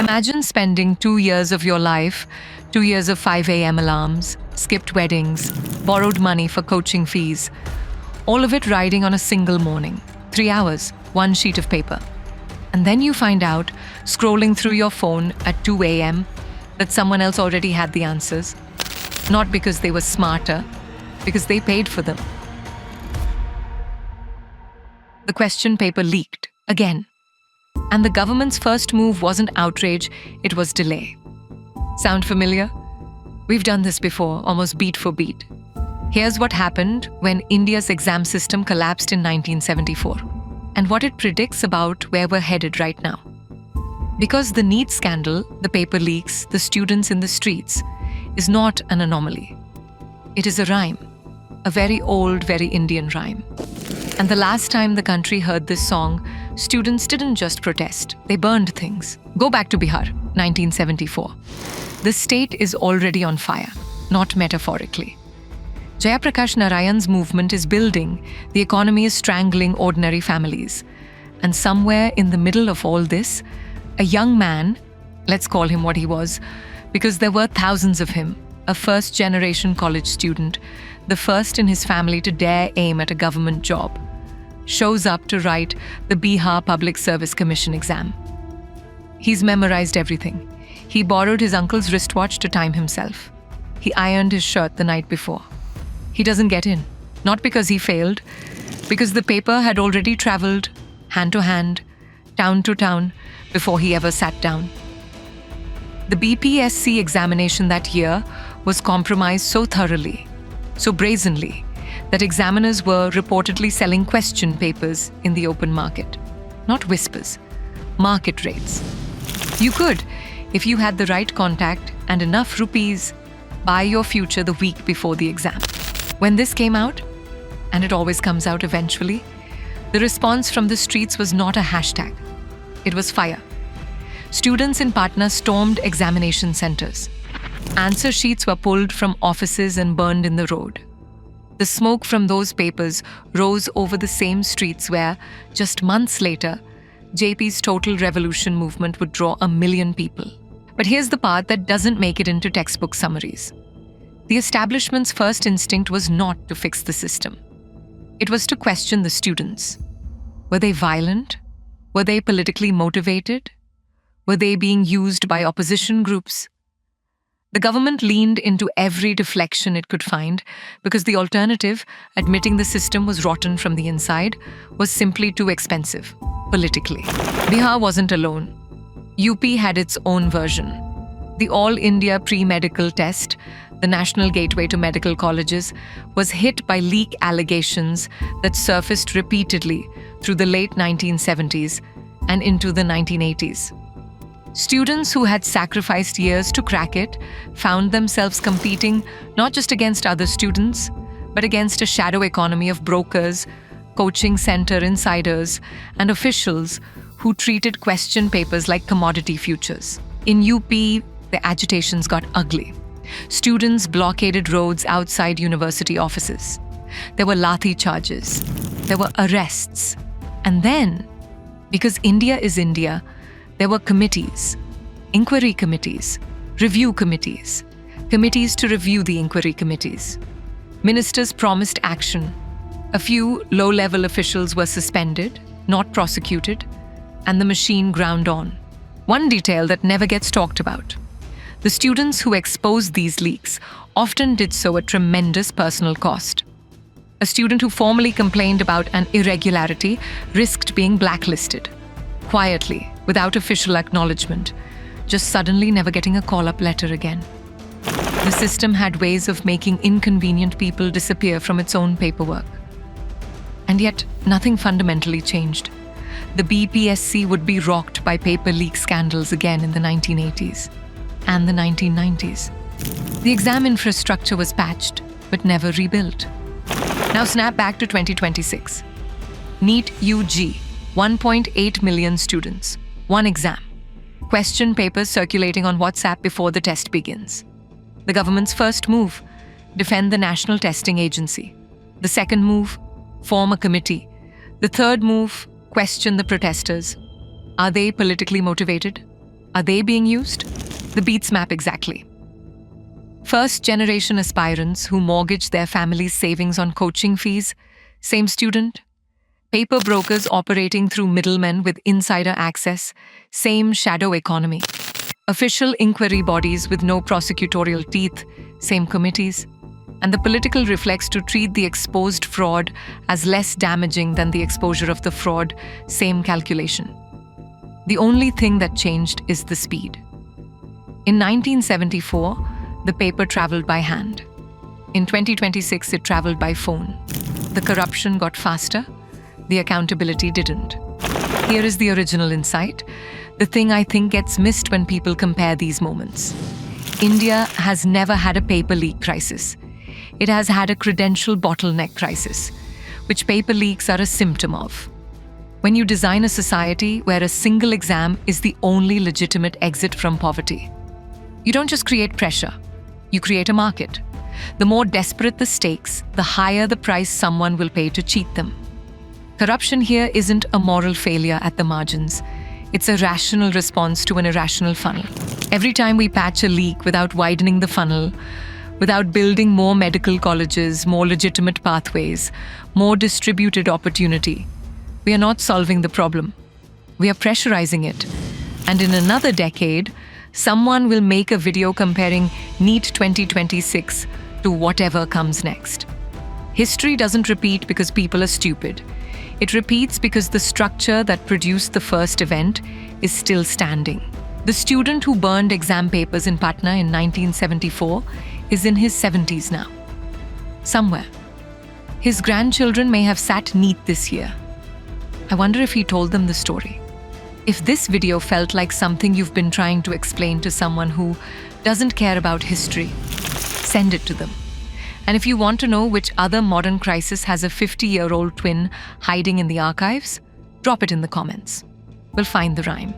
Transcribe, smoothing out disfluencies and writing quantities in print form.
Imagine spending 2 years of your life, 2 years of 5 a.m. alarms, skipped weddings, borrowed money for coaching fees, all of it riding on a single morning. 3 hours, one sheet of paper. And then you find out, scrolling through your phone at 2 a.m., that someone else already had the answers. Not because they were smarter, because they paid for them. The question paper leaked, again. And the government's first move wasn't outrage, it was delay. Sound familiar? We've done this before, almost beat for beat. Here's what happened when India's exam system collapsed in 1974, and what it predicts about where we're headed right now. Because the NEET scandal, the paper leaks, the students in the streets, is not an anomaly. It is a rhyme, a very old, very Indian rhyme. And the last time the country heard this song, students didn't just protest, they burned things. Go back to Bihar, 1974. The state is already on fire, not metaphorically. Jayaprakash Narayan's movement is building, the economy is strangling ordinary families. And somewhere in the middle of all this, a young man, let's call him what he was, because there were thousands of him, a first-generation college student, the first in his family to dare aim at a government job, shows up to write the Bihar Public Service Commission exam. He's memorized everything. He borrowed his uncle's wristwatch to time himself. He ironed his shirt the night before. He doesn't get in, not because he failed, because the paper had already traveled hand to hand, town to town, before he ever sat down. The BPSC examination that year was compromised so thoroughly, so brazenly, that examiners were reportedly selling question papers in the open market. Not whispers, market rates. You could, if you had the right contact and enough rupees, buy your future the week before the exam. When this came out, and it always comes out eventually, the response from the streets was not a hashtag. It was fire. Students in Patna stormed examination centers. Answer sheets were pulled from offices and burned in the road. The smoke from those papers rose over the same streets where, just months later, JP's total revolution movement would draw 1 million people. But here's the part that doesn't make it into textbook summaries. The establishment's first instinct was not to fix the system. It was to question the students. Were they violent? Were they politically motivated? Were they being used by opposition groups? The government leaned into every deflection it could find because the alternative, admitting the system was rotten from the inside, was simply too expensive, politically. Bihar wasn't alone. UP had its own version. The All India Pre-Medical Test, the national gateway to medical colleges, was hit by leak allegations that surfaced repeatedly through the late 1970s and into the 1980s. Students who had sacrificed years to crack it found themselves competing not just against other students, but against a shadow economy of brokers, coaching center insiders, and officials who treated question papers like commodity futures. In UP, the agitations got ugly. Students blockaded roads outside university offices. There were lathi charges. There were arrests. And then, because India is India, there were committees, inquiry committees, review committees, committees to review the inquiry committees. Ministers promised action. A few low-level officials were suspended, not prosecuted, and the machine ground on. One detail that never gets talked about. The students who exposed these leaks often did so at tremendous personal cost. A student who formally complained about an irregularity risked being blacklisted. Quietly, without official acknowledgement, just suddenly never getting a call-up letter again. The system had ways of making inconvenient people disappear from its own paperwork. And yet, nothing fundamentally changed. The BPSC would be rocked by paper leak scandals again in the 1980s and the 1990s. The exam infrastructure was patched, but never rebuilt. Now snap back to 2026. NEET UG. 1.8 million students, one exam. Question papers circulating on WhatsApp before the test begins. The government's first move, defend the National Testing Agency. The second move, form a committee. The third move, question the protesters. Are they politically motivated? Are they being used? The beats map exactly. First-generation aspirants who mortgage their family's savings on coaching fees, same student. Paper brokers operating through middlemen with insider access, same shadow economy. Official inquiry bodies with no prosecutorial teeth, same committees. And the political reflex to treat the exposed fraud as less damaging than the exposure of the fraud, same calculation. The only thing that changed is the speed. In 1974, the paper traveled by hand. In 2026, it traveled by phone. The corruption got faster, the accountability didn't. Here is the original insight, the thing I think gets missed when people compare these moments. India has never had a paper leak crisis. It has had a credential bottleneck crisis, which paper leaks are a symptom of. When you design a society where a single exam is the only legitimate exit from poverty, you don't just create pressure, you create a market. The more desperate the stakes, the higher the price someone will pay to cheat them. Corruption here isn't a moral failure at the margins. It's a rational response to an irrational funnel. Every time we patch a leak without widening the funnel, without building more medical colleges, more legitimate pathways, more distributed opportunity, we are not solving the problem. We are pressurizing it. And in another decade, someone will make a video comparing NEET 2026 to whatever comes next. History doesn't repeat because people are stupid. It repeats because the structure that produced the first event is still standing. The student who burned exam papers in Patna in 1974 is in his 70s now. Somewhere. His grandchildren may have sat NEET this year. I wonder if he told them the story. If this video felt like something you've been trying to explain to someone who doesn't care about history, send it to them. And if you want to know which other modern crisis has a 50-year-old twin hiding in the archives, drop it in the comments. We'll find the rhyme.